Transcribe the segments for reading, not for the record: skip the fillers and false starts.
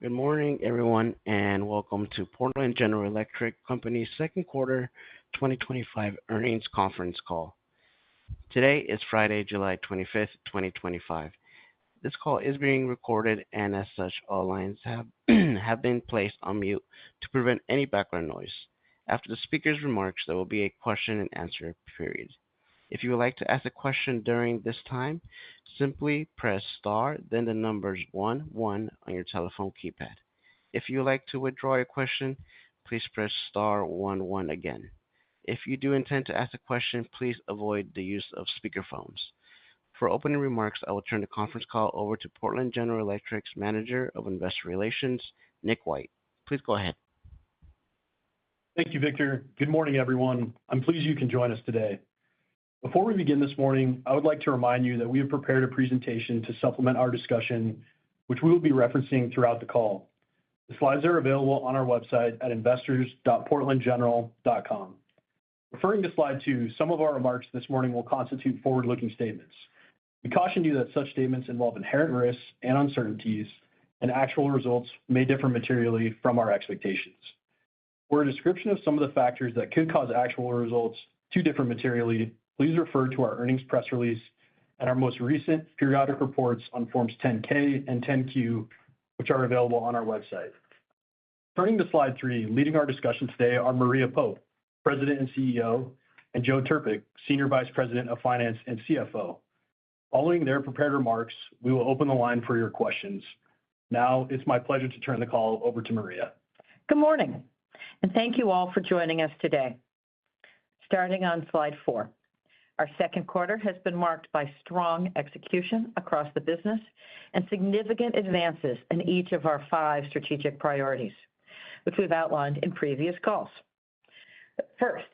Good morning, everyone, and welcome to Portland General Electric Company's second quarter 2025 earnings conference call. Today is Friday, July 25th, 2025. This call is being recorded, and as such, all lines have, have been placed on mute to prevent any background noise. After the speaker's remarks, there will be a question and answer period. If you would like to ask a question during this time, simply press star, then the numbers 1 1 on your telephone keypad. If you would like to withdraw your question, please press star 1 1 again. If you do intend to ask a question, please avoid the use of speakerphones. For opening remarks, I will turn the conference call over to Portland General Electric's Manager of Investor Relations, Nick White. Please go ahead. Thank you, Victor. Good morning, everyone. I'm pleased you can join us today. Before we begin this morning, I would like to remind you that we have prepared a presentation to supplement our discussion, which we will be referencing throughout the call. The slides are available on our website at investors.portlandgeneral.com. Referring to slide 2, some of our remarks this morning will constitute forward-looking statements. We caution you that such statements involve inherent risks and uncertainties, and actual results may differ materially from our expectations. For a description of some of the factors that could cause actual results to differ materially, please refer to our earnings press release and our most recent periodic reports on Forms 10-K and 10-Q, which are available on our website. Turning to slide 3, leading our discussion today are Maria Pope, President and CEO, and Joe Trpik, Senior Vice President of Finance and CFO. Following their prepared remarks, we will open the line for your questions. Now, it's my pleasure to turn the call over to Maria. Good morning, and thank you all for joining us today. Starting on slide 4. Our second quarter has been marked by strong execution across the business and significant advances in each of our 5 strategic priorities, which we've outlined in previous calls. First,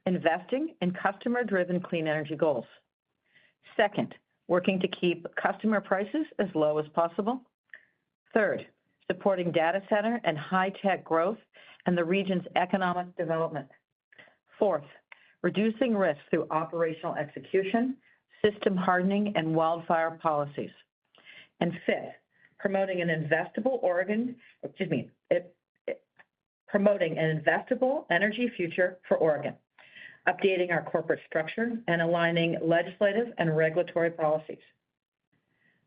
investing in customer-driven clean energy goals. Second, working to keep customer prices as low as possible. Third, supporting data center and high-tech growth and the region's economic development. Fourth, reducing risk through operational execution, system hardening, and wildfire policies. And fifth, promoting an investable energy future for Oregon, updating our corporate structure and aligning legislative and regulatory policies.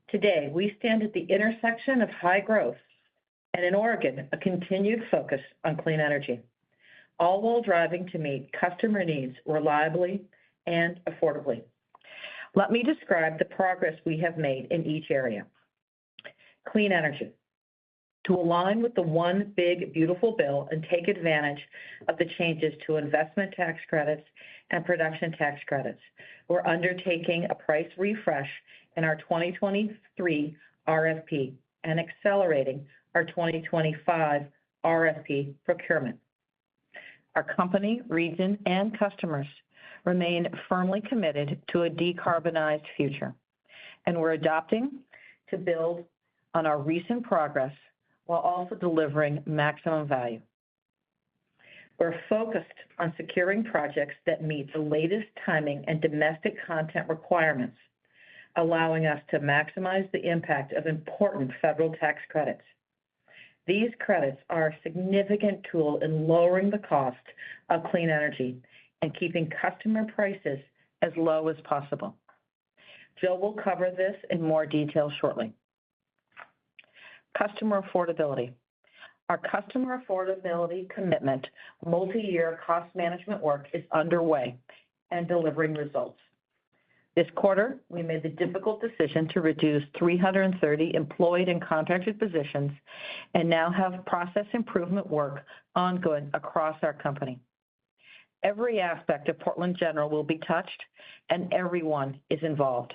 Today, we stand at the intersection of high growth and, in Oregon, a continued focus on clean energy, all while driving to meet customer needs reliably and affordably. Let me describe the progress we have made in each area. Clean energy. To align with the One Big Beautiful Bill and take advantage of the changes to investment tax credits and production tax credits, we're undertaking a price refresh in our 2023 RFP and accelerating our 2025 RFP procurement. Our company, region, and customers remain firmly committed to a decarbonized future, and we're adopting to build on our recent progress while also delivering maximum value. We're focused on securing projects that meet the latest timing and domestic content requirements, allowing us to maximize the impact of important federal tax credits. These credits are a significant tool in lowering the cost of clean energy and keeping customer prices as low as possible. Joe will cover this in more detail shortly. Customer affordability. Our customer affordability commitment, multi-year cost management work is underway and delivering results. This quarter, we made the difficult decision to reduce 330 employed and contracted positions and now have process improvement work ongoing across our company. Every aspect of Portland General will be touched, and everyone is involved.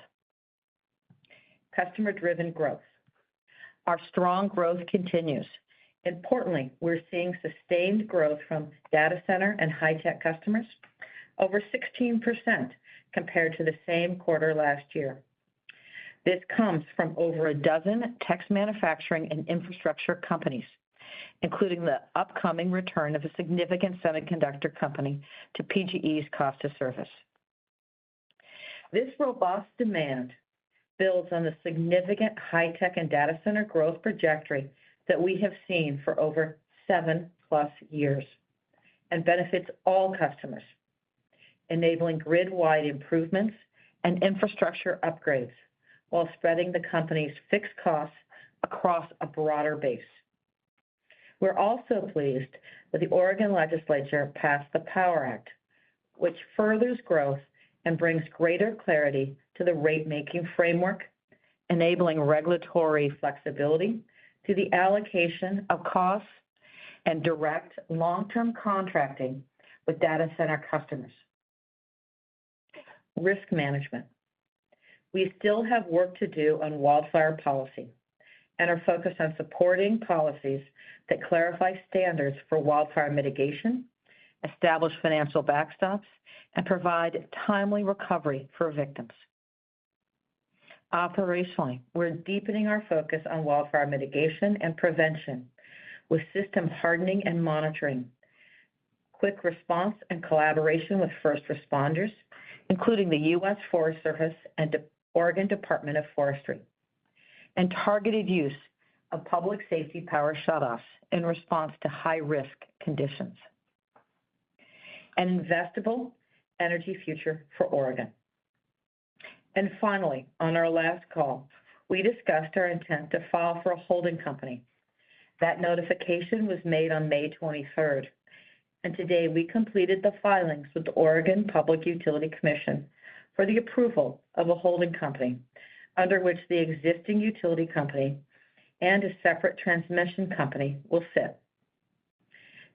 Customer-driven growth. Our strong growth continues. Importantly, we're seeing sustained growth from data center and high-tech customers, over 16% compared to the same quarter last year. This comes from over a dozen tech manufacturing and infrastructure companies, including the upcoming return of a significant semiconductor company to PGE's cost of service. This robust demand builds on the significant high-tech and data center growth trajectory that we have seen for over 7+ years and benefits all customers, enabling grid-wide improvements and infrastructure upgrades while spreading the company's fixed costs across a broader base. We're also pleased that the Oregon legislature passed the Power Act, which furthers growth and brings greater clarity to the rate-making framework, enabling regulatory flexibility to the allocation of costs and direct long-term contracting with data center customers. Risk management. We still have work to do on wildfire policy and are focused on supporting policies that clarify standards for wildfire mitigation, establish financial backstops, and provide timely recovery for victims. Operationally, we're deepening our focus on wildfire mitigation and prevention with system hardening and monitoring, quick response and collaboration with first responders, including the U.S. Forest Service and Oregon Department of Forestry, and targeted use of public safety power shutoffs in response to high-risk conditions. An investable energy future for Oregon. And finally, on our last call, we discussed our intent to file for a holding company. That notification was made on May 23rd, and today we completed the filings with the Oregon Public Utility Commission for the approval of a holding company under which the existing utility company and a separate transmission company will sit.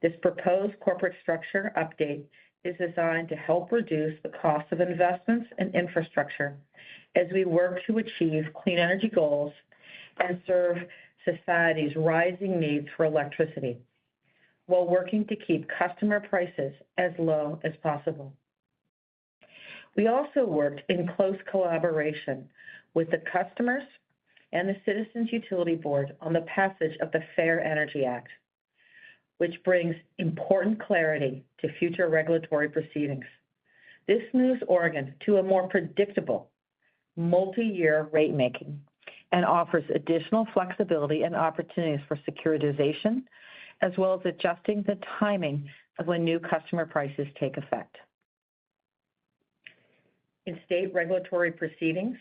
This proposed corporate structure update is designed to help reduce the cost of investments and infrastructure as we work to achieve clean energy goals and serve society's rising needs for electricity, while working to keep customer prices as low as possible. We also worked in close collaboration with the customers and the Citizens Utility Board on the passage of the Fair Energy Act, which brings important clarity to future regulatory proceedings. This moves Oregon to a more predictable, multi-year rate making and offers additional flexibility and opportunities for securitization, as well as adjusting the timing of when new customer prices take effect. In state regulatory proceedings,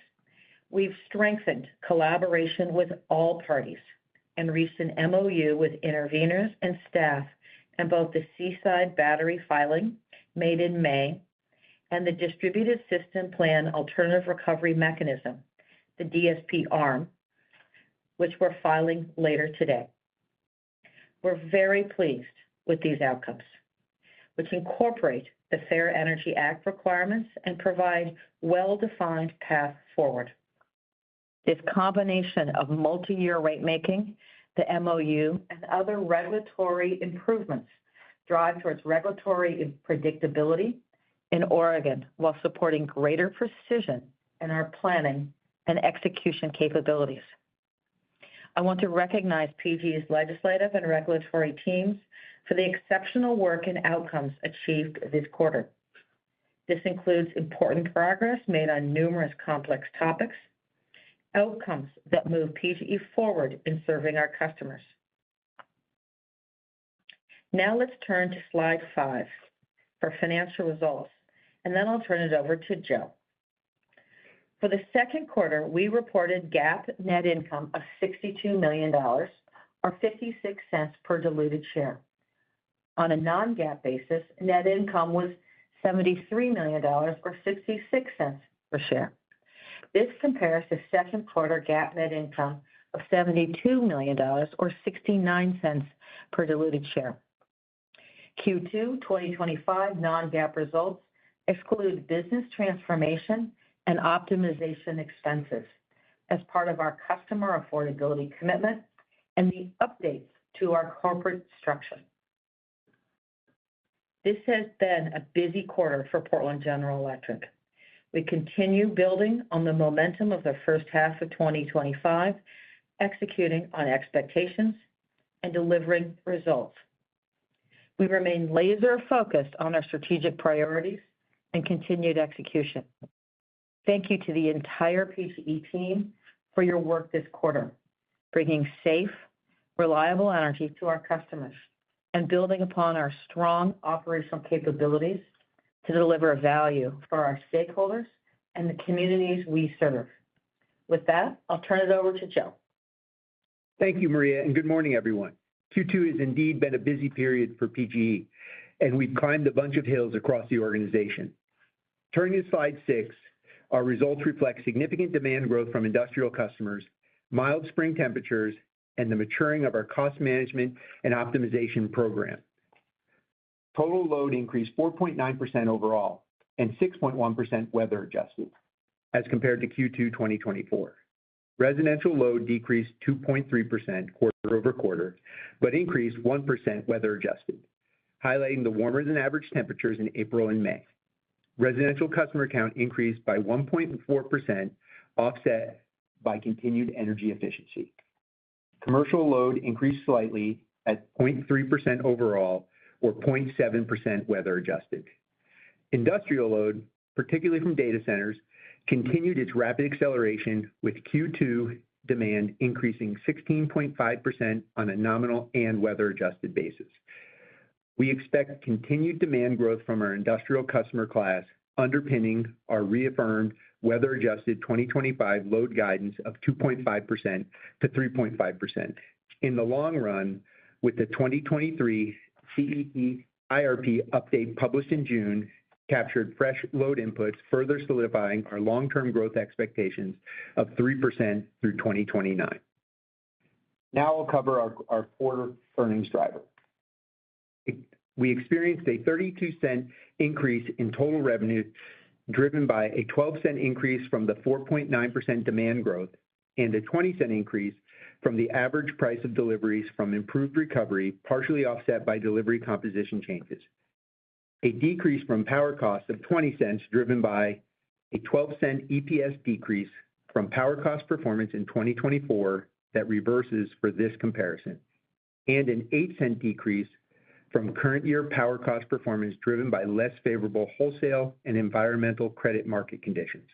we've strengthened collaboration with all parties and reached an MOU with interveners and staff in both the Seaside Battery filing made in May and the Distributed System Plan Alternative Recovery Mechanism, the DSP arm, which we're filing later today. We're very pleased with these outcomes, which incorporate the Fair Energy Act requirements and provide well-defined path forward. This combination of multi-year rate making, the MOU, and other regulatory improvements drive towards regulatory predictability in Oregon while supporting greater precision in our planning and execution capabilities. I want to recognize PGE's legislative and regulatory teams for the exceptional work and outcomes achieved this quarter. This includes important progress made on numerous complex topics, outcomes that move PGE forward in serving our customers. Now let's turn to slide 5 for financial results, and then I'll turn it over to Joe. For the second quarter, we reported GAAP net income of $62 million, or 56 cents per diluted share. On a non-GAAP basis, net income was $73 million, or 66 cents per share. This compares to second quarter GAAP net income of $72 million, or 69 cents per diluted share. Q2 2025 non-GAAP results exclude business transformation and optimization expenses as part of our customer affordability commitment and the updates to our corporate structure. This has been a busy quarter for Portland General Electric. We continue building on the momentum of the first half of 2025, executing on expectations and delivering results. We remain laser-focused on our strategic priorities and continued execution. Thank you to the entire PGE team for your work this quarter, bringing safe, reliable energy to our customers, and building upon our strong operational capabilities to deliver value for our stakeholders and the communities we serve. With that, I'll turn it over to Joe. Thank you, Maria, and good morning, everyone. Q2 has indeed been a busy period for PGE, and we've climbed a bunch of hills across the organization. Turning to slide 6, our results reflect significant demand growth from industrial customers, mild spring temperatures, and the maturing of our cost management and optimization program. Total load increased 4.9% overall and 6.1% weather adjusted as compared to Q2 2024. Residential load decreased 2.3% quarter over quarter, but increased 1% weather adjusted, highlighting the warmer than average temperatures in April and May. Residential customer count increased by 1.4%, offset by continued energy efficiency. Commercial load increased slightly at 0.3% overall, or 0.7% weather adjusted. Industrial load, particularly from data centers, continued its rapid acceleration, with Q2 demand increasing 16.5% on a nominal and weather adjusted basis. We expect continued demand growth from our industrial customer class, underpinning our reaffirmed weather adjusted 2025 load guidance of 2.5% to 3.5%. In the long run, with the 2023 CEP IRP update published in June, captured fresh load inputs, further solidifying our long-term growth expectations of 3% through 2029. Now I'll cover our quarter earnings driver. We experienced a 32-cent increase in total revenue, driven by a 12-cent increase from the 4.9% demand growth and a 20-cent increase from the average price of deliveries from improved recovery, partially offset by delivery composition changes. A decrease from power costs of 20 cents, driven by a 12-cent EPS decrease from power cost performance in 2024 that reverses for this comparison, and an 8-cent decrease from current year power cost performance driven by less favorable wholesale and environmental credit market conditions.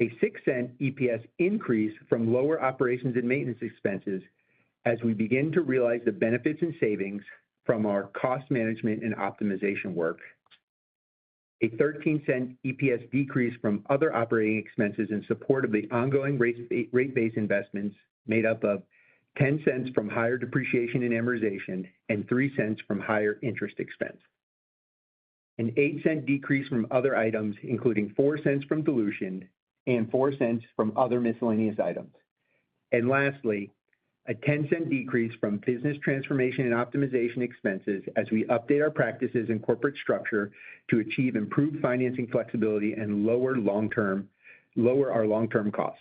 A 6-cent EPS increase from lower operations and maintenance expenses as we begin to realize the benefits and savings from our cost management and optimization work. A 13-cent EPS decrease from other operating expenses in support of the ongoing rate-based investments, made up of 10 cents from higher depreciation and amortization and 3 cents from higher interest expense. An 8-cent decrease from other items, including 4 cents from dilution and 4 cents from other miscellaneous items. And lastly, a 10-cent decrease from business transformation and optimization expenses as we update our practices and corporate structure to achieve improved financing flexibility and lower our long-term costs.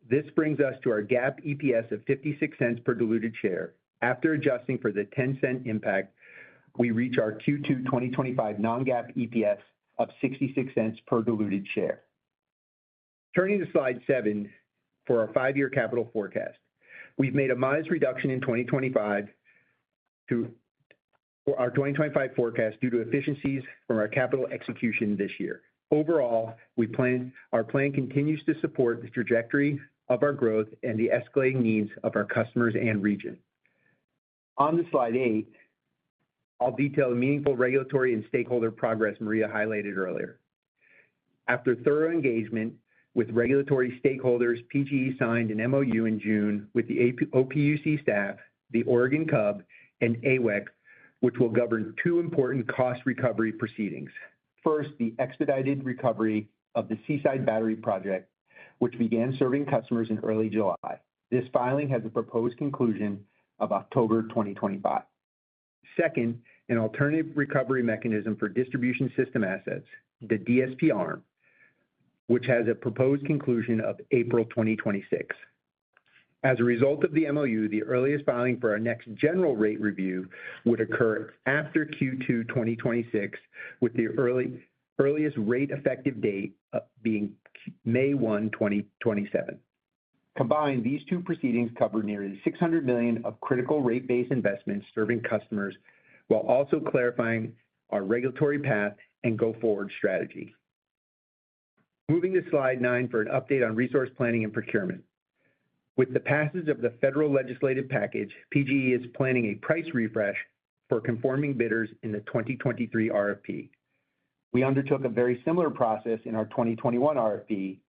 This brings us to our GAAP EPS of 56 cents per diluted share. After adjusting for the 10-cent impact, we reach our Q2 2025 non-GAAP EPS of 66 cents per diluted share. Turning to slide 7 for our 5-year capital forecast. We've made a modest reduction in 2025 to our 2025 forecast due to efficiencies from our capital execution this year. Overall, our plan continues to support the trajectory of our growth and the escalating needs of our customers and region. On to slide 8, I'll detail the meaningful regulatory and stakeholder progress Maria highlighted earlier. After thorough engagement with regulatory stakeholders, PGE signed an MOU in June with the OPUC staff, the Oregon CUB, and AWEC, which will govern 2 important cost recovery proceedings. First, the expedited recovery of the Seaside Battery Project, which began serving customers in early July. This filing has a proposed conclusion of October 2025. Second, an alternative recovery mechanism for distribution system assets, the DSP arm, which has a proposed conclusion of April 2026. As a result of the MOU, the earliest filing for our next general rate review would occur after Q2 2026, with the earliest rate effective date being May 1, 2027. Combined, these 2 proceedings cover nearly $600 million of critical rate-based investments serving customers, while also clarifying our regulatory path and go-forward strategy. Moving to slide 9 for an update on resource planning and procurement. With the passage of the federal legislative package, PGE is planning a price refresh for conforming bidders in the 2023 RFP. We undertook a very similar process in our 2021 RFP,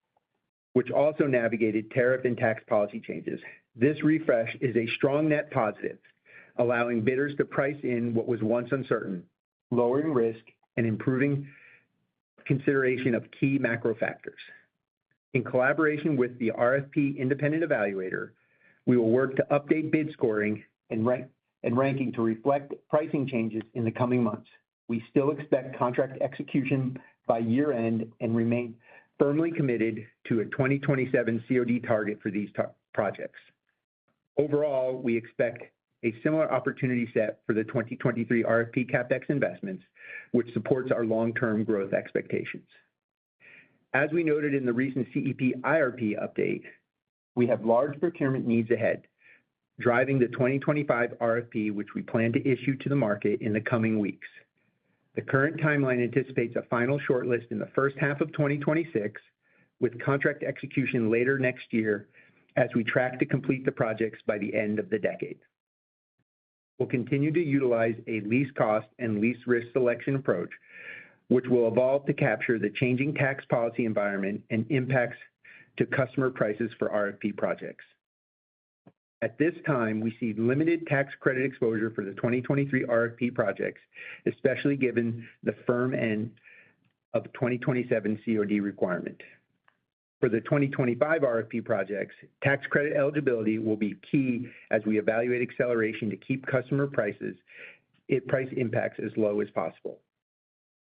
which also navigated tariff and tax policy changes. This refresh is a strong net positive, allowing bidders to price in what was once uncertain, lowering risk and improving consideration of key macro factors. In collaboration with the RFP independent evaluator, we will work to update bid scoring and ranking to reflect pricing changes in the coming months. We still expect contract execution by year-end and remain firmly committed to a 2027 COD target for these projects. Overall, we expect a similar opportunity set for the 2023 RFP CapEx investments, which supports our long-term growth expectations. As we noted in the recent CEP IRP update, we have large procurement needs ahead, driving the 2025 RFP, which we plan to issue to the market in the coming weeks. The current timeline anticipates a final shortlist in the first half of 2026, with contract execution later next year as we track to complete the projects by the end of the decade. We'll continue to utilize a least cost and least risk selection approach, which will evolve to capture the changing tax policy environment and impacts to customer prices for RFP projects. At this time, we see limited tax credit exposure for the 2023 RFP projects, especially given the firm end of 2027 COD requirement. For the 2025 RFP projects, tax credit eligibility will be key as we evaluate acceleration to keep customer price impacts as low as possible.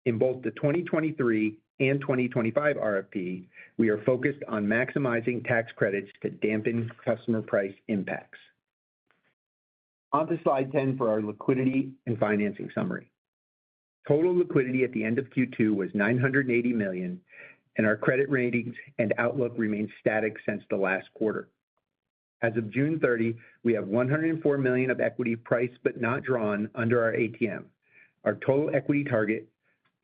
In both the 2023 and 2025 RFP, we are focused on maximizing tax credits to dampen customer price impacts. On to slide 10 for our liquidity and financing summary. Total liquidity at the end of Q2 was $980 million, and our credit ratings and outlook remained static since the last quarter. As of June 30, we have $104 million of equity priced but not drawn under our ATM. Our total equity target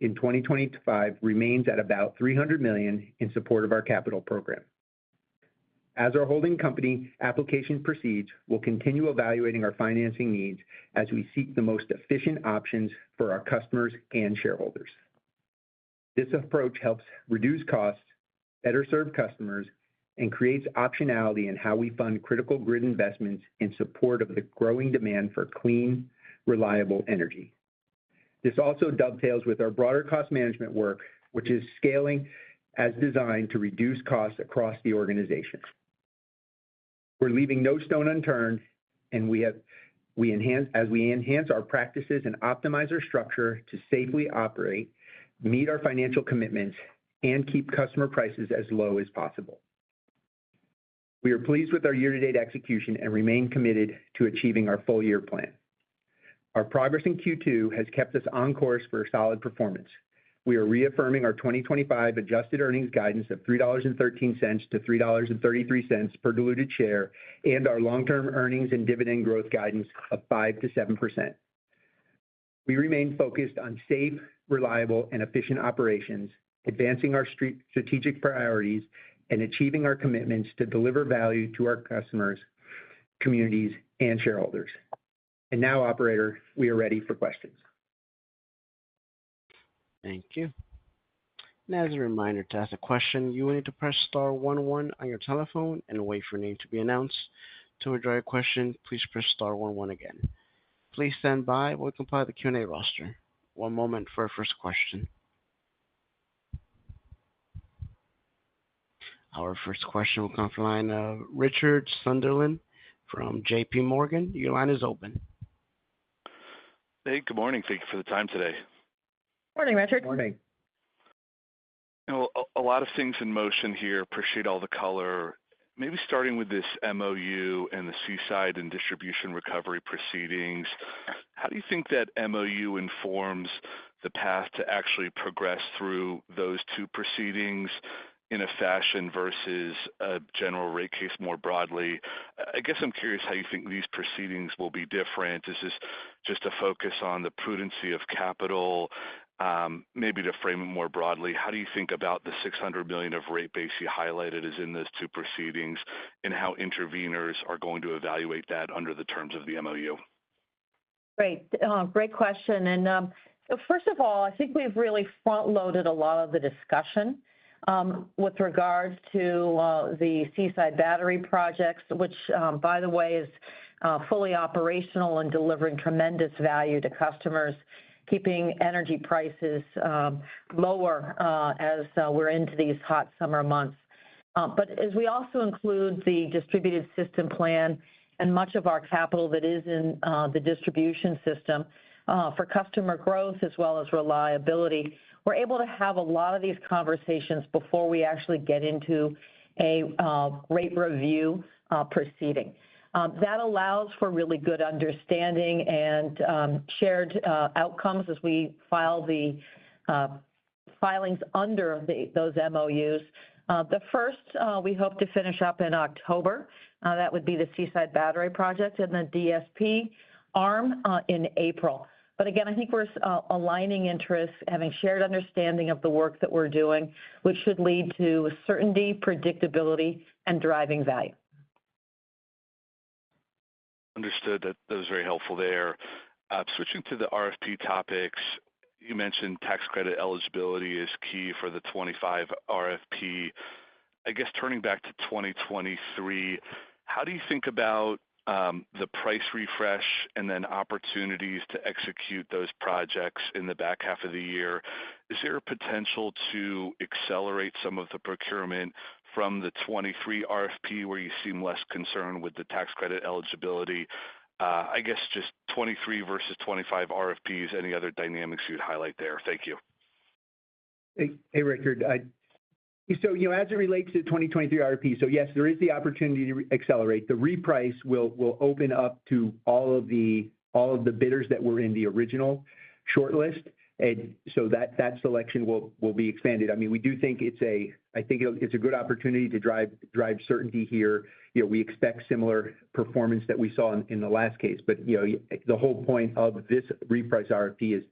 in 2025 remains at about $300 million in support of our capital program. As our holding company application proceeds, we'll continue evaluating our financing needs as we seek the most efficient options for our customers and shareholders. This approach helps reduce costs, better serve customers, and creates optionality in how we fund critical grid investments in support of the growing demand for clean, reliable energy. This also dovetails with our broader cost management work, which is scaling as designed to reduce costs across the organization. We're leaving no stone unturned, and as we enhance our practices and optimize our structure to safely operate, meet our financial commitments, and keep customer prices as low as possible. We are pleased with our year-to-date execution and remain committed to achieving our full-year plan. Our progress in Q2 has kept us on course for a solid performance. We are reaffirming our 2025 adjusted earnings guidance of $3.13 to $3.33 per diluted share and our long-term earnings and dividend growth guidance of 5 to 7%. We remain focused on safe, reliable, and efficient operations, advancing our strategic priorities, and achieving our commitments to deliver value to our customers, communities, and shareholders. And now, operator, we are ready for questions. Thank you. And as a reminder, to ask a question, you will need to press star 11 on your telephone and wait for your name to be announced. To withdraw your question, please press star 11 again. Please stand by while we compile the Q&A roster. One moment for our first question. Our first question will come from the line of Richard Sunderland from JP Morgan. Your line is open. Hey, good morning. Thank you for the time today. Morning, Richard. Morning. You know, a lot of things in motion here. Appreciate all the color. Maybe starting with this MOU and the Seaside and distribution recovery proceedings, how do you think that MOU informs the path to actually progress through those two proceedings in a fashion versus a general rate case more broadly? I guess I'm curious how you think these proceedings will be different. Is this just a focus on the prudency of capital maybe to frame it more broadly, how do you think about the $600 million of rate base you highlighted as in those two proceedings, and how interveners are going to evaluate that under the terms of the MOU? Great. Great question. And first of all, I think we've really front-loaded a lot of the discussion with regards to the Seaside Battery projects, which, by the way, is fully operational and delivering tremendous value to customers, keeping energy prices lower as we're into these hot summer months. But as we also include the distributed system plan and much of our capital that is in the distribution system for customer growth as well as reliability, we're able to have a lot of these conversations before we actually get into a rate review proceeding. That allows for really good understanding and shared outcomes as we file the filings under those MOUs. The first, we hope to finish up in October. That would be the Seaside Battery project, and the DSP arm in April. But again, I think we're aligning interests, having shared understanding of the work that we're doing, which should lead to certainty, predictability, and driving value. Understood. That was very helpful there. Switching to the RFP topics, you mentioned tax credit eligibility is key for the 25 RFP. I guess turning back to 2023, how do you think about the price refresh and then opportunities to execute those projects in the back half of the year? Is there a potential to accelerate some of the procurement from the 23 RFP where you seem less concerned with the tax credit eligibility? I guess just 23 versus 25 RFPs, any other dynamics you'd highlight there? Thank you. Hey, Richard. So, as it relates to 2023 RFP, so yes, there is the opportunity to accelerate. The reprice will open up to all of the bidders that were in the original shortlist, and so that selection will be expanded. I mean, we do think it's a good opportunity to drive certainty here. We expect similar performance that we saw in the last case, but the whole point of this reprice RFP is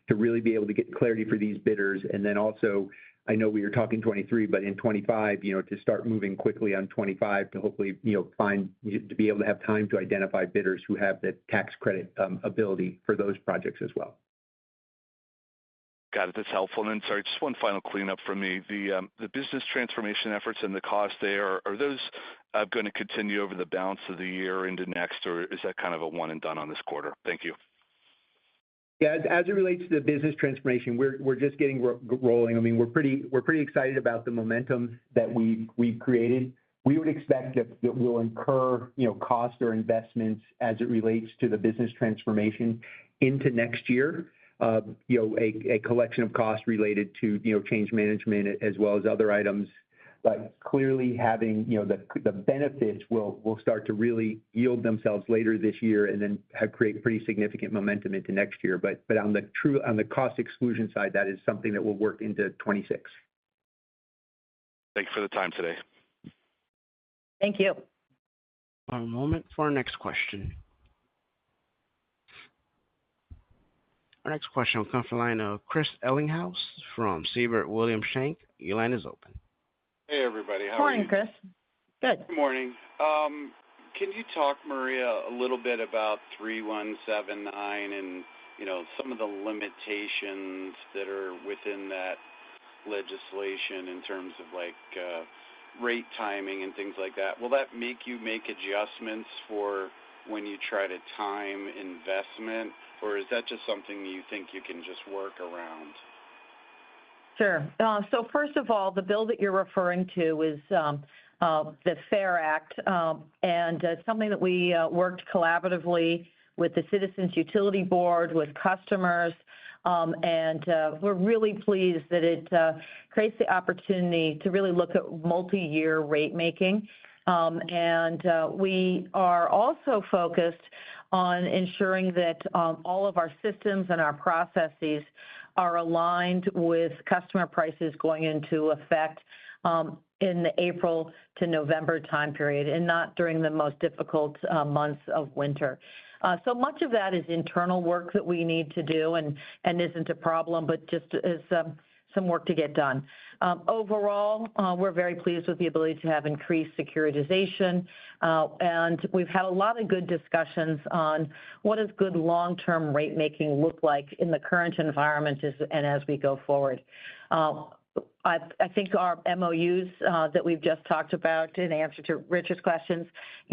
to really be able to get clarity for these bidders, and then also, I know we were talking 23, but in 25, to start moving quickly on 25 to hopefully, to be able to have time to identify bidders who have the tax credit ability for those projects as well. Got it. That's helpful. And then, sorry, just one final cleanup from me. The business transformation efforts and the cost there, are those going to continue over the balance of the year into next, or is that kind of a one and done on this quarter? Thank you. Yeah, as it relates to the business transformation, we're just getting rolling. I mean, we're pretty excited about the momentum that we've created. We would expect that we'll incur costs or investments as it relates to the business transformation into next year. A collection of costs related to change management as well as other items. But clearly, having the benefits will start to really yield themselves later this year, and then create pretty significant momentum into next year. But on the cost exclusion side, that is something that will work into 26. Thanks for the time today. Thank you. One moment for our next question. Our next question will come from the line of Chris Ellinghaus from Siebert Williams Shank. Your line is open. Hey, everybody. How Morning, are you? Chris. Good. Good morning. Can you talk, Maria, a little bit about 3179 and, some of the limitations that are within that legislation in terms of rate timing and things like that? Will that make you make adjustments for when you try to time investment, or is that just something you think you can just work around? Sure. So first of all, the bill that you're referring to is the FAIR Act, and it's something that we worked collaboratively with the Citizens Utility Board, with customers, and we're really pleased that it creates the opportunity to really look at multi-year rate making. And we are also focused on ensuring that all of our systems and our processes are aligned with customer prices going into effect in the April to November time period, and not during the most difficult months of winter. So much of that is internal work that we need to do and isn't a problem, but just is some work to get done. Overall, we're very pleased with the ability to have increased securitization, and we've had a lot of good discussions on what does good long-term rate making look like in the current environment and as we go forward. I think our MOUs that we've just talked about in answer to Richard's questions,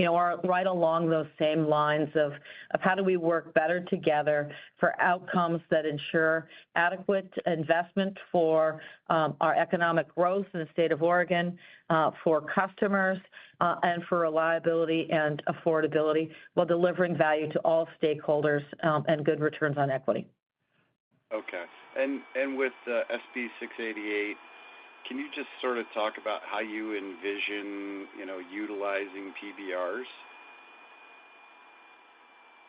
are right along those same lines of how do we work better together for outcomes that ensure adequate investment for our economic growth in the state of Oregon, for customers, and for reliability and affordability while delivering value to all stakeholders and good returns on equity. Okay. And with SB 688, can you just sort of talk about how you envision, utilizing PBRs?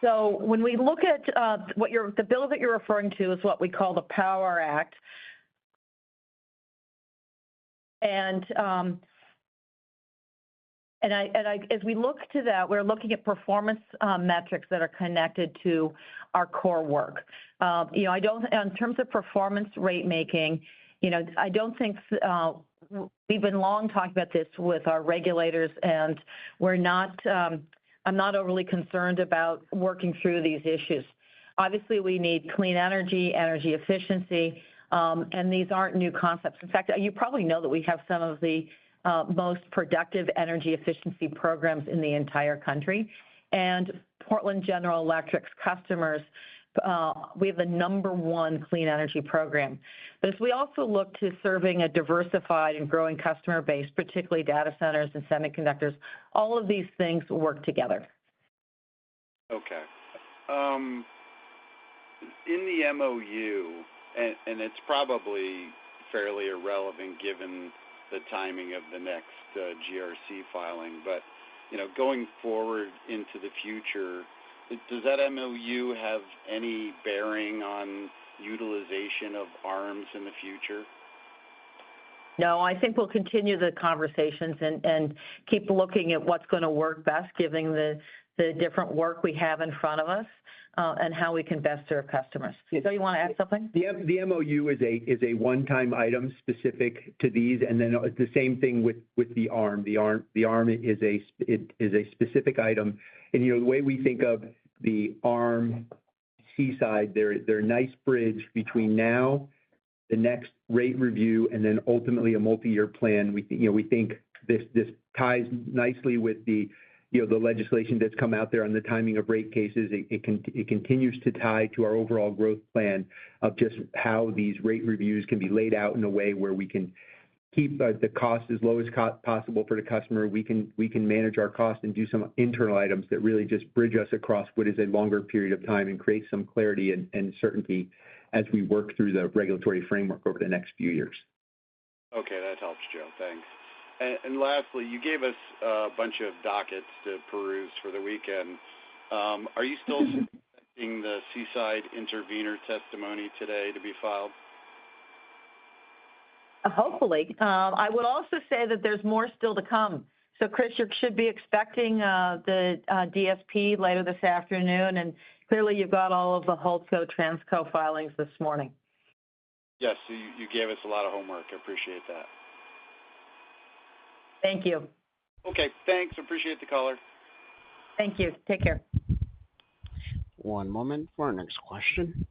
So when we look at the bill that you're referring to is what we call the Power Act. And as we look to that, we're looking at performance metrics that are connected to our core work. In terms of performance rate making, I don't think we've been long talking about this with our regulators, and I'm not overly concerned about working through these issues. Obviously, we need clean energy efficiency, and these aren't new concepts. In fact, you probably know that we have some of the most productive energy efficiency programs in the entire country. And Portland General Electric's customers, we have the #1 clean energy program. But as we also look to serving a diversified and growing customer base, particularly data centers and semiconductors, all of these things work together. Okay. In the MOU, and it's probably fairly irrelevant given the timing of the next GRC filing, but going forward into the future, does that MOU have any bearing on utilization of ARMs in the future? No, I think we'll continue the conversations and keep looking at what's going to work best, given the different work we have in front of us and how we can best serve customers. So you want to add something? The MOU is a one-time item specific to these, and then it's the same thing with the ARM. The ARM is a specific item, and the way we think of the ARM Seaside, they're a nice bridge between now, the next rate review, and then ultimately a multi-year plan. We think this ties nicely with the legislation that's come out there on the timing of rate cases. It continues to tie to our overall growth plan of just how these rate reviews can be laid out in a way where we can keep the cost as low as possible for the customer. We can manage our cost and do some internal items that really just bridge us across what is a longer period of time and create some clarity and certainty as we work through the regulatory framework over the next few years. Okay, that helps, Joe. Thanks. And lastly, you gave us a bunch of dockets to peruse for the weekend. Are you still expecting the Seaside intervenor testimony today to be filed? Hopefully. I would also say that there's more still to come. So, Chris, you should be expecting the DSP later this afternoon, and clearly you've got all of the Holdco, Transco filings this morning. Yes, so you gave us a lot of homework. I appreciate that. Thank you. Okay, thanks. Appreciate the caller. Thank you. Take care. One moment for our next question.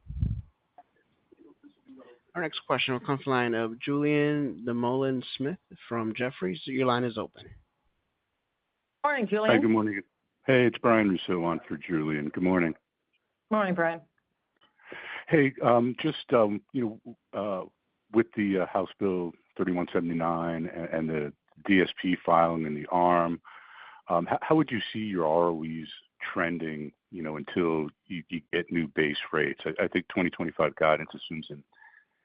Our next question will come from the line of Julien Dumoulin-Smith from Jefferies. Your line is open. Morning, Julien. Hi, good morning. Hey, it's Brian Rousseau on for Julien. Good morning. Morning, Brian. Hey, with the House Bill 3179 and the DSP filing and the ARM, how would you see your ROEs trending, until you get new base rates? I think 2025 guidance assumes an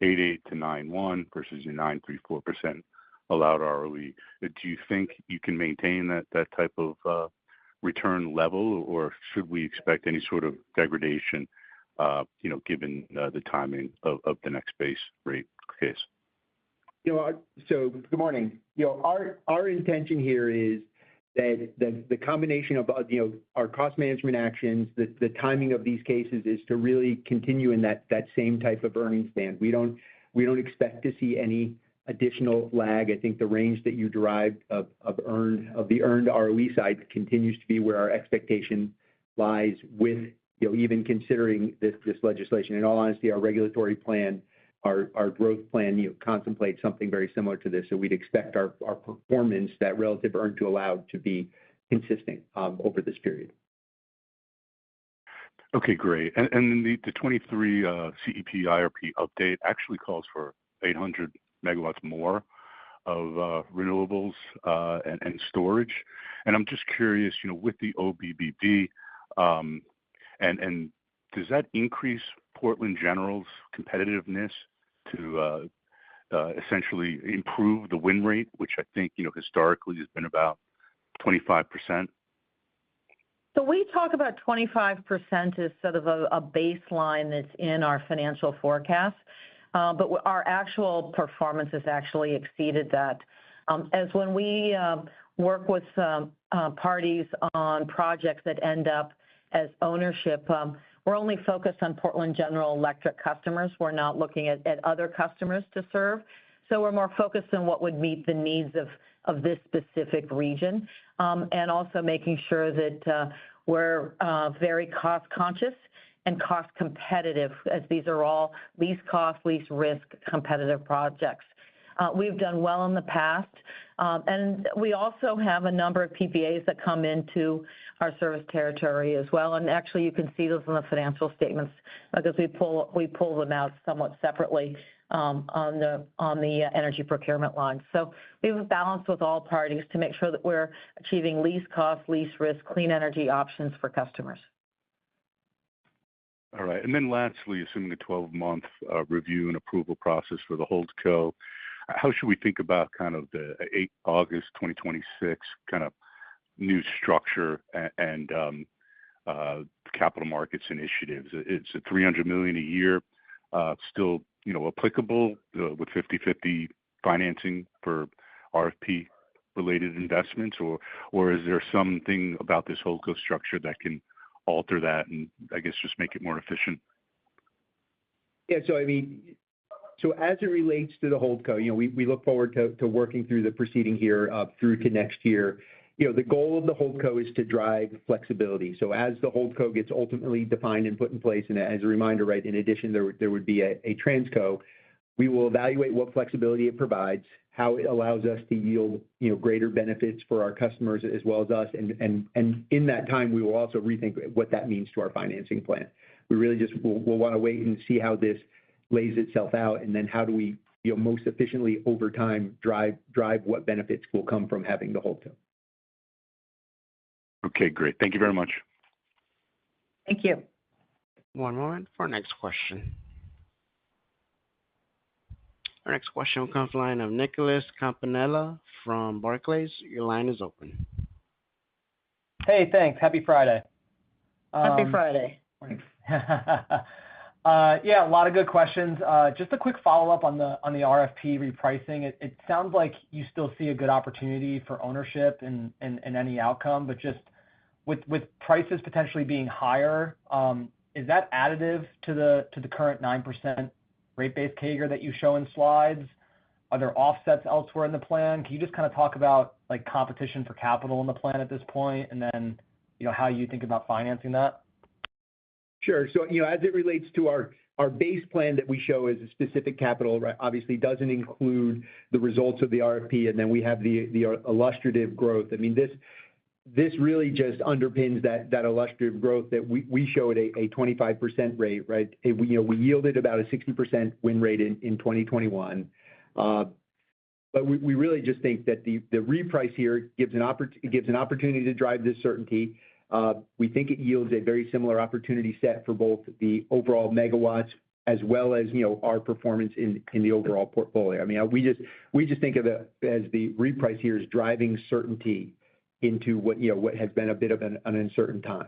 8.8 to 9.1 versus your 9.34% allowed ROE. Do you think you can maintain that type of return level, or should we expect any sort of degradation, given the timing of the next base rate case? So good morning. Our intention here is that the combination of our cost management actions, the timing of these cases is to really continue in that same type of earnings band. We don't expect to see any additional lag. I think the range that you derived of the earned ROE side continues to be where our expectation lies with, even considering this legislation. In all honesty, our regulatory plan, our growth plan, contemplates something very similar to this. So we'd expect our performance, that relative earned to allowed, to be consistent over this period. Okay, great. And then the 23 CEP IRP update actually calls for 800 megawatts more of renewables and storage. And I'm just curious, with the OBBB, and does that increase Portland General's competitiveness to essentially improve the win rate, which I think, historically has been about 25%? So we talk about 25% as sort of a baseline that's in our financial forecast, but our actual performance has actually exceeded that. As when we work with parties on projects that end up as ownership, we're only focused on Portland General Electric customers. We're not looking at other customers to serve. So we're more focused on what would meet the needs of this specific region, and also making sure that we're very cost conscious and cost competitive, as these are all least cost, least risk competitive projects. We've done well in the past, and we also have a number of PPAs that come into our service territory as well. And actually, you can see those in the financial statements because we pull them out somewhat separately on the energy procurement line. So we have a balance with all parties to make sure that we're achieving least cost, least risk, clean energy options for customers. All right. And then lastly, assuming a 12-month review and approval process for the HoldCo, how should we think about kind of the August 2026 kind of new structure and capital markets initiatives? It's a $300 million a year, still applicable with 50/50 financing for RFP related investments, or is there something about this HoldCo structure that can alter that and I guess just make it more efficient? Yeah, so as it relates to the HoldCo, we look forward to working through the proceeding here through to next year. The goal of the HoldCo is to drive flexibility. So as the HoldCo gets ultimately defined and put in place, and as a reminder, right, in addition, there would be a Transco, we will evaluate what flexibility it provides, how it allows us to yield, greater benefits for our customers as well as us. And in that time, we will also rethink what that means to our financing plan. We really just we'll want to wait and see how this lays itself out, and then how do we most efficiently over time drive what benefits will come from having the HoldCo. Okay, great. Thank you very much. Thank you. One moment for our next question. Our next question will come from the line of Nicholas Campanella from Barclays. Your line is open. Hey, thanks. Happy Friday. Happy Friday. Yeah, a lot of good questions. Just a quick follow-up on the RFP repricing. It sounds like you still see a good opportunity for ownership in any outcome, but just with prices potentially being higher, is that additive to the current 9% rate base CAGR that you show in slides? Are there offsets elsewhere in the plan? Can you just kind of talk about like competition for capital in the plan at this point, and then how you think about financing that? Sure. So, as it relates to our base plan that we show as a specific capital, right, obviously doesn't include the results of the RFP, and then we have the illustrative growth. I mean, this really just underpins that illustrative growth that we show at a 25% rate, right? We yielded about a 60% win rate in 2021. But we really just think that the reprice here gives an opportunity to drive this certainty. We think it yields a very similar opportunity set for both the overall megawatts as well as our performance in the overall portfolio. I mean, we just think of it as the reprice here is driving certainty into what has been a bit of an uncertain time.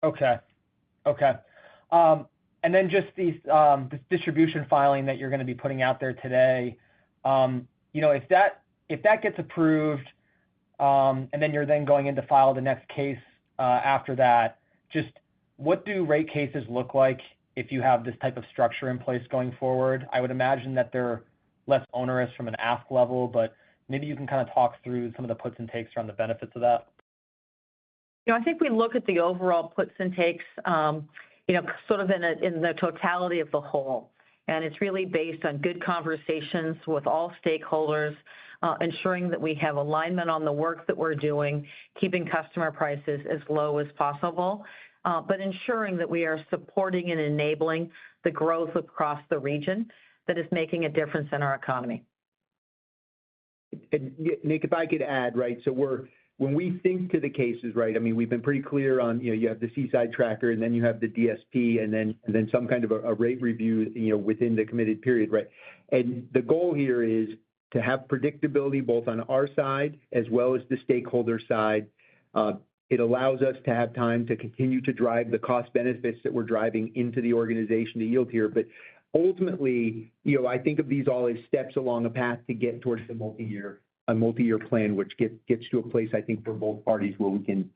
Okay. And then just this distribution filing that you're going to be putting out there today, if that if that gets approved, and then you're then going in to file the next case after that, just what do rate cases look like if you have this type of structure in place going forward? I would imagine that they're less onerous from an ask level, but maybe you can kind of talk through some of the puts and takes around the benefits of that. I think we look at the overall puts and takes, sort of in the totality of the whole. And it's really based on good conversations with all stakeholders, ensuring that we have alignment on the work that we're doing, keeping customer prices as low as possible, but ensuring that we are supporting and enabling the growth across the region that is making a difference in our economy. And Nick, if I could add, right, so when we think to the cases, right, I mean, we've been pretty clear on, you have the Seaside Tracker, and then you have the DSP, and then some kind of a rate review, within the committed period, right? And the goal here is to have predictability both on our side as well as the stakeholder side. It allows us to have time to continue to drive the cost benefits that we're driving into the organization to yield here. But ultimately, I think of these all as steps along a path to get towards a multi-year plan, which gets to a place, I think, for both parties where we can,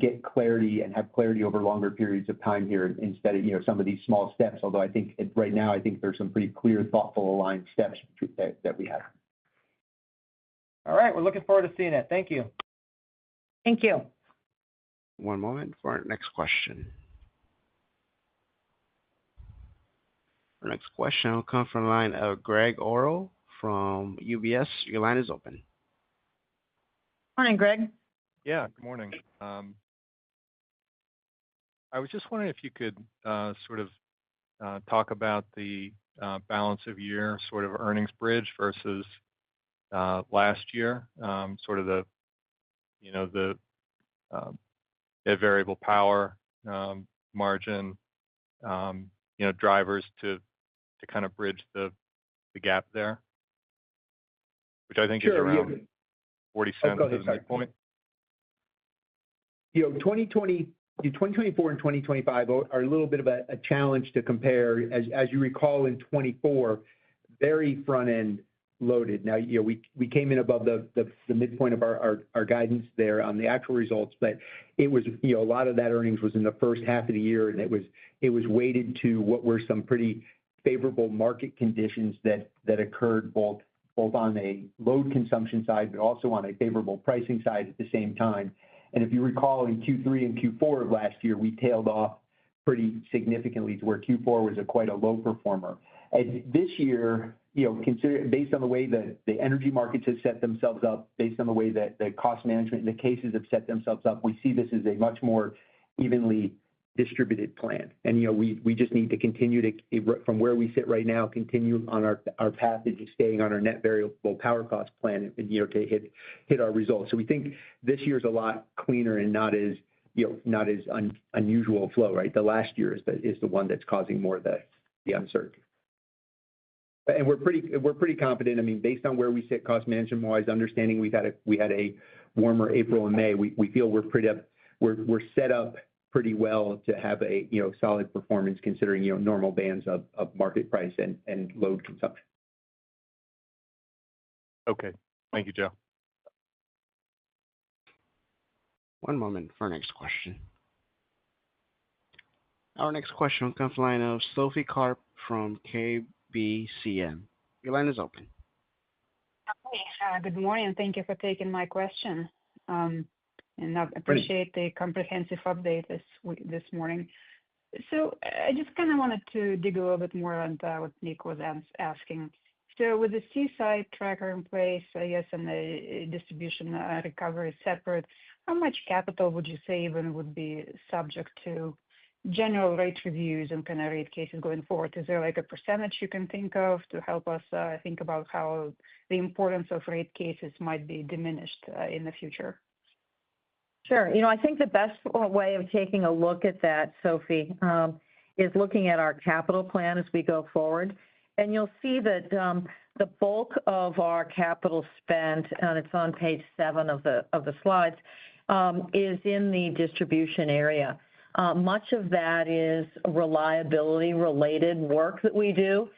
get clarity and have clarity over longer periods of time here instead of, some of these small steps. Although I think right now, I think there's some pretty clear, thoughtful, aligned steps that we have. All right. We're looking forward to seeing it. Thank you. Thank you. One moment for our next question. Our next question will come from the line of Greg Orrill from UBS. Your line is open. Morning, Greg. Yeah, good morning. I was just wondering if you could sort of talk about the balance of year sort of earnings bridge versus last year, sort of the variable power margin, drivers to kind of bridge the gap there, which I think is around 40 cents at the midpoint. 2024 and 2025 are a little bit of a challenge to compare. As you recall, in 24, very front-end loaded. Now, we came in above the midpoint of our guidance there on the actual results, but it was, a lot of that earnings was in the first half of the year, and it was weighted to what were some pretty favorable market conditions that occurred both on a load consumption side, but also on a favorable pricing side at the same time. And if you recall, in Q3 and Q4 of last year, we tailed off pretty significantly to where Q4 was quite a low performer. And this year, based on the way that the energy markets have set themselves up, based on the way that the cost management and the cases have set themselves up, we see this as a much more evenly distributed plan. And, we just need to continue to, from where we sit right now, continue on our path of staying on our net variable power cost plan and, to hit our results. So we think this year's a lot cleaner and not as unusual flow, right? The last year is the one that's causing more of the uncertainty. And we're pretty confident. I mean, based on where we sit cost management wise, understanding we had a warmer April and May, we feel we're set up pretty well to have a solid performance considering normal bands of market price and load consumption. Okay, thank you, Joe. One moment for our next question. Our next question will come from the line of Sophie Karp from KBCM. Your line is open. Hi, good morning, and thank you for taking my question. And I appreciate the comprehensive update this morning. So I just kind of wanted to dig a little bit more on what Nick was asking. So with the Seaside Tracker in place, I guess, and the distribution recovery separate, how much capital would you say even would be subject to general rate reviews and kind of rate cases going forward? Is there like a percentage you can think of to help us think about how the importance of rate cases might be diminished in the future? Sure. I think the best way of taking a look at that, Sophie, is looking at our capital plan as we go forward. And you'll see that the bulk of our capital spent, and it's on page 7 of the slides, is in the distribution area. Much of that is reliability-related work that we do.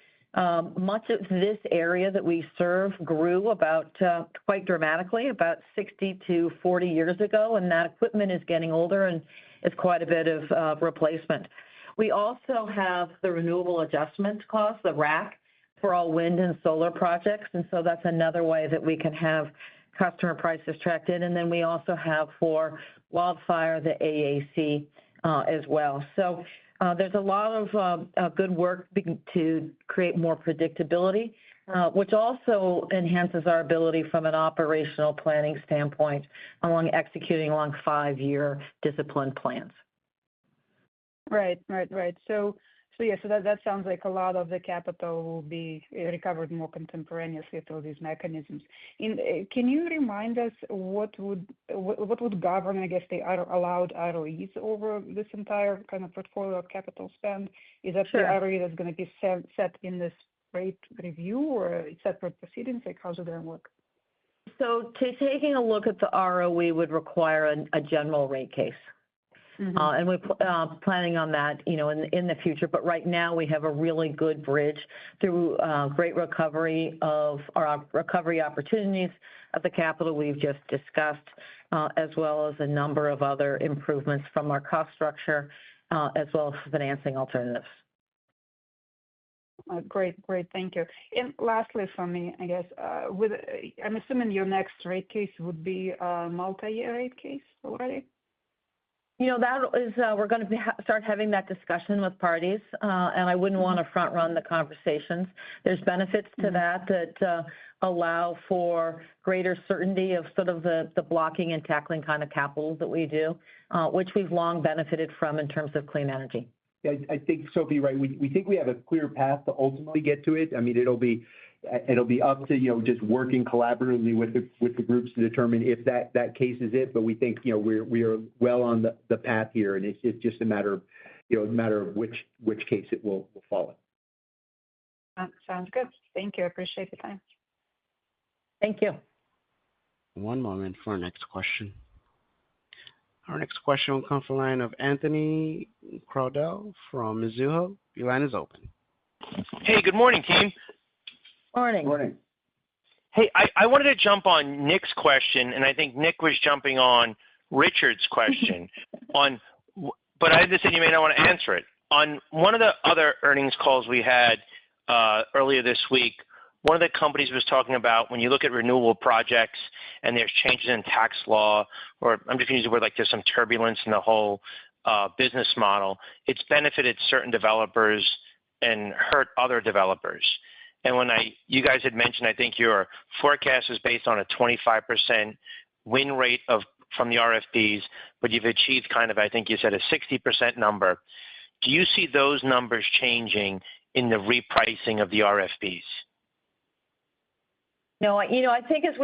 Much of this area that we serve grew about quite dramatically, about 60 to 40 years ago, and that equipment is getting older and is quite a bit of replacement. We also have the Renewable Adjustment Clause, the RAC, for all wind and solar projects, and so that's another way that we can have customer prices tracked in. And then we also have for wildfire the AAC as well. So there's a lot of good work to create more predictability, which also enhances our ability from an operational planning standpoint executing along 5-year discipline plans. Right. So that sounds like a lot of the capital will be recovered more contemporaneously through these mechanisms. Can you remind us what would govern, I guess, the allowed ROEs over this entire kind of portfolio of capital spend? Is that the ROE that's going to be set in this rate review or separate proceedings? Like, how's it going to work? So taking a look at the ROE would require a general rate case. And we're planning on that, in the future. But right now we have a really good bridge through great recovery of our recovery opportunities of the capital we've just discussed, as well as a number of other improvements from our cost structure, as well as financing alternatives. Great. Thank you. And lastly from me, I guess, I'm assuming your next rate case would be a multi-year rate case already? That is, we're going to start having that discussion with parties, and I wouldn't want to front run the conversations. There's benefits to that allow for greater certainty of sort of the blocking and tackling kind of capital that we do, which we've long benefited from in terms of clean energy. Yeah, I think Sophie, right. We think we have a clear path to ultimately get to it. I mean, it'll be up to just working collaboratively with the groups to determine if that case is it. But we think we are well on the path here, and it's just a matter of which case it will follow. Sounds good. Thank you. I appreciate the time. Thank you. One moment for our next question. Our next question will come from the line of Anthony Crowdell from Mizuho. Your line is open. Hey, good morning, team. Morning. Morning. Hey, I wanted to jump on Nick's question, and I think Nick was jumping on Richard's question but I understand you may not want to answer it. On one of the other earnings calls we had earlier this week, one of the companies was talking about when you look at renewable projects and there's changes in tax law, or I'm just going to use the word like there's some turbulence in the whole business model, it's benefited certain developers and hurt other developers. And when you guys had mentioned, I think your forecast is based on a 25% win rate from the RFPs, but you've achieved kind of, I think you said, a 60% number. Do you see those numbers changing in the repricing of the RFPs? No, I think as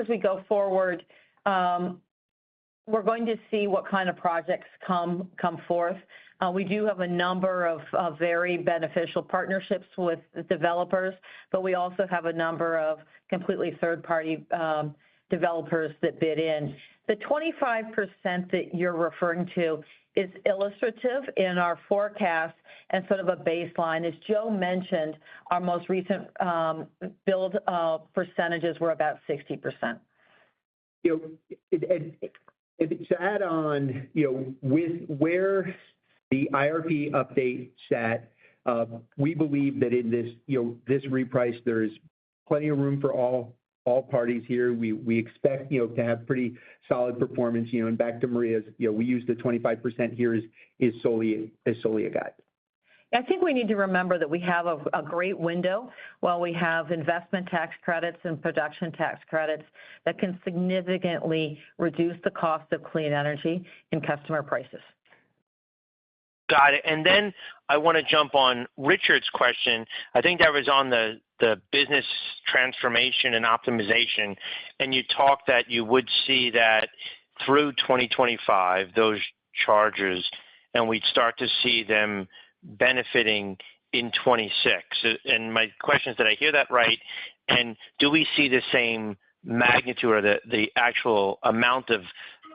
we go forward, we're going to see what kind of projects come forth. We do have a number of very beneficial partnerships with the developers, but we also have a number of completely third-party developers that bid in. The 25% that you're referring to is illustrative in our forecast and sort of a baseline. As Joe mentioned, our most recent build percentages were about 60%. To add on, with where the IRP update sat, we believe that in this reprice, there's plenty of room for all parties here. We expect, to have pretty solid performance, and back to Maria's, we use the 25% here is solely a guide. I think we need to remember that we have a great window while we have investment tax credits and production tax credits that can significantly reduce the cost of clean energy in customer prices. Got it. And then I want to jump on Richard's question. I think that was on the business transformation and optimization, and you talked that you would see that through 2025, those charges, and we'd start to see them benefiting in 26. And my question is, did I hear that right? And do we see the same magnitude or the actual amount of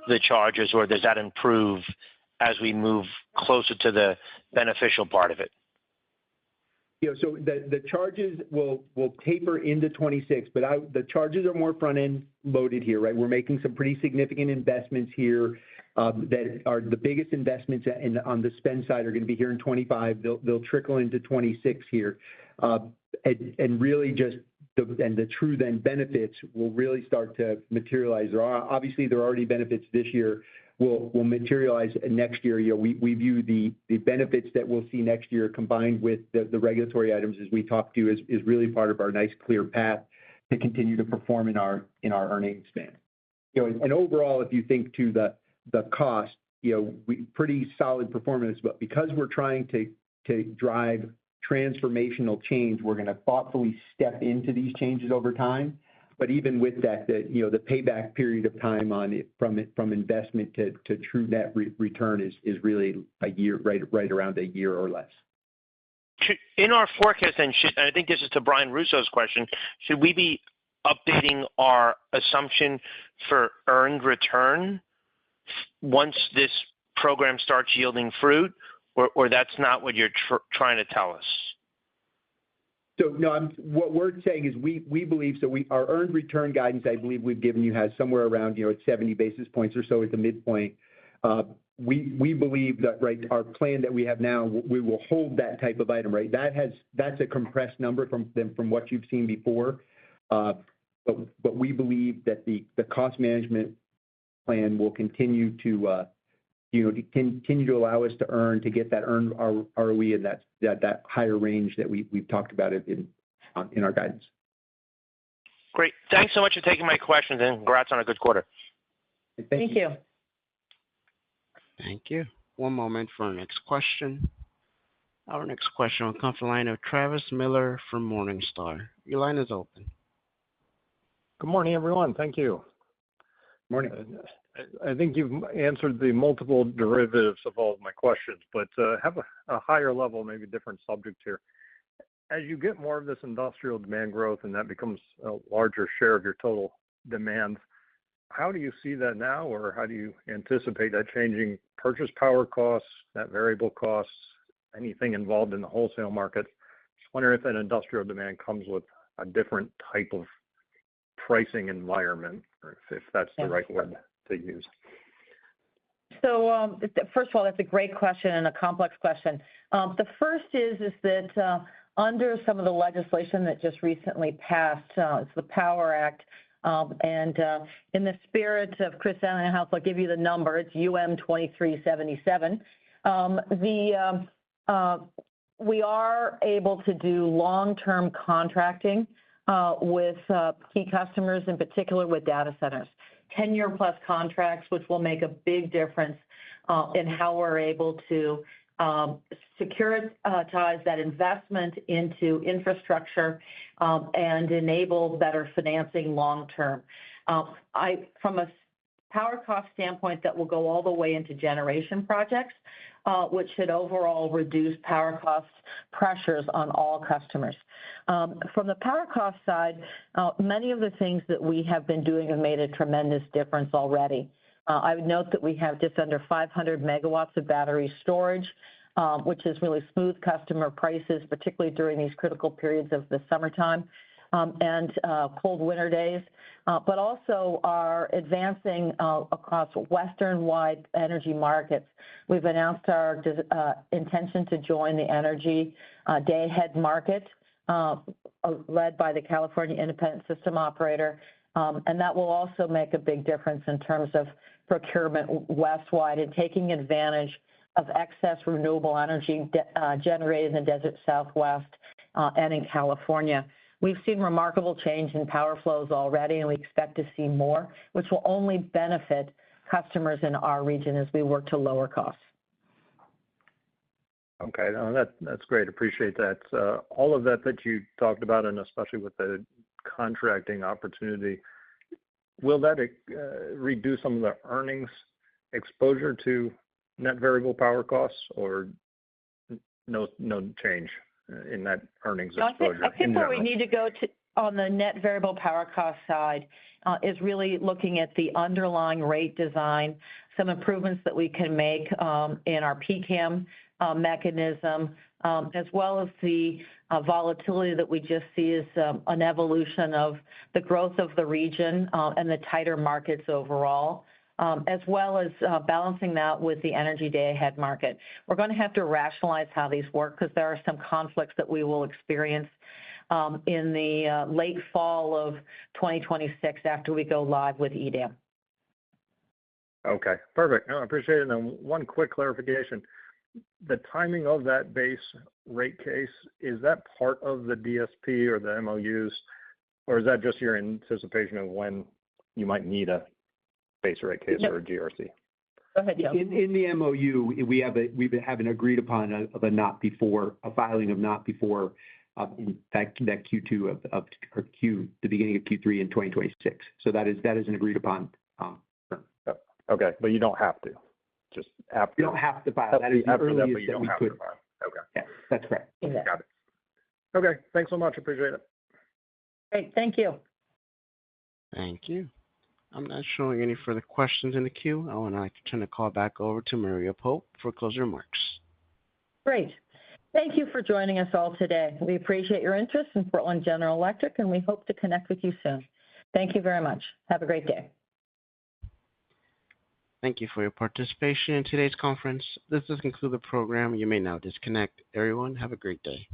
the charges, or does that improve as we move closer to the beneficial part of it? So the charges will taper into 26, but the charges are more front-end loaded here, right? We're making some pretty significant investments here that are the biggest investments on the spend side are going to be here in 25. They'll trickle into 26 here. And really just the true then benefits will really start to materialize. Obviously, there are already benefits this year. Will materialize next year. We view the benefits that we'll see next year combined with the regulatory items as we talked to is really part of our nice clear path to continue to perform in our earnings span. And overall, if you think to the cost, pretty solid performance, but because we're trying to drive transformational change, we're going to thoughtfully step into these changes over time. But even with that, the payback period of time on it from investment to true net return is really a year, right around a year or less. In our forecast, and I think this is to Brian Russo's question, should we be updating our assumption for earned return once this program starts yielding fruit, or that's not what you're trying to tell us? So no, what we're saying is we believe our earned return guidance, I believe we've given you has somewhere around at 70 basis points or so at the midpoint. We believe that our plan that we have now, we will hold that type of item, right? That's a compressed number from what you've seen before, but we believe that the cost management plan will continue to continue to allow us to get that earned ROE and that higher range that we've talked about it in our guidance. Great. Thanks so much for taking my questions, and congrats on a good quarter. Thank you. Thank you. One moment for our next question. Our next question will come from the line of Travis Miller from Morningstar. Your line is open. Good morning, everyone. Thank you. Morning. I think you've answered the multiple derivatives of all of my questions, but have a higher level, maybe different subject here. As you get more of this industrial demand growth and that becomes a larger share of your total demand, how do you see that now, or how do you anticipate that changing purchase power costs, that variable costs, anything involved in the wholesale market? Just wondering if that industrial demand comes with a different type of pricing environment, or if that's the right word to use. So first of all, that's a great question and a complex question. The first is that under some of the legislation that just recently passed, it's the Power Act, and in the spirit of Chris Allenhouse, I'll give you the number. It's UM 2377. We are able to do long-term contracting with key customers, in particular with data centers. 10-year-plus contracts, which will make a big difference in how we're able to securitize that investment into infrastructure and enable better financing long-term. From a power cost standpoint, that will go all the way into generation projects, which should overall reduce power cost pressures on all customers. From the power cost side, many of the things that we have been doing have made a tremendous difference already. I would note that we have just under 500 megawatts of battery storage, which has really smoothed customer prices, particularly during these critical periods of the summertime and cold winter days, but also are advancing across Western-wide energy markets. We've announced our intention to join the Energy Day-Ahead Market, led by the California Independent System Operator, and that will also make a big difference in terms of procurement westwide and taking advantage of excess renewable energy generated in the desert Southwest and in California. We've seen remarkable change in power flows already, and we expect to see more, which will only benefit customers in our region as we work to lower costs. Okay, no, that's great. Appreciate that. All of that you talked about, and especially with the contracting opportunity, will that reduce some of the earnings exposure to net variable power costs, or no change in that earnings exposure? I think where we need to go to, on the net variable power cost side is really looking at the underlying rate design, some improvements that we can make in our PCAM mechanism, as well as the volatility that we just see as an evolution of the growth of the region and the tighter markets overall, as well as balancing that with the energy day-ahead market. We're going to have to rationalize how these work because there are some conflicts that we will experience in the late fall of 2026 after we go live with EDAM. Okay, perfect. No, I appreciate it. And one quick clarification. The timing of that base rate case, is that part of the DSP or the MOUs, or is that just your anticipation of when you might need a base rate case or a GRC? Go ahead, Joe. In the MOU, we have an agreed upon a filing of not before that Q2 the beginning of Q3 in 2026. So that is an agreed upon term. Okay, but you don't have to. Just after. You don't have to file. That is the earliest that we could. Okay. Yeah, that's correct. Exactly. Got it. Okay, thanks so much. Appreciate it. Great, thank you. Thank you. I'm not showing any further questions in the queue. I would like to turn the call back over to Maria Pope for closing remarks. Great. Thank you for joining us all today. We appreciate your interest in Portland General Electric, and we hope to connect with you soon. Thank you very much. Have a great day. Thank you for your participation in today's conference. This does conclude the program. You may now disconnect. Everyone, have a great day.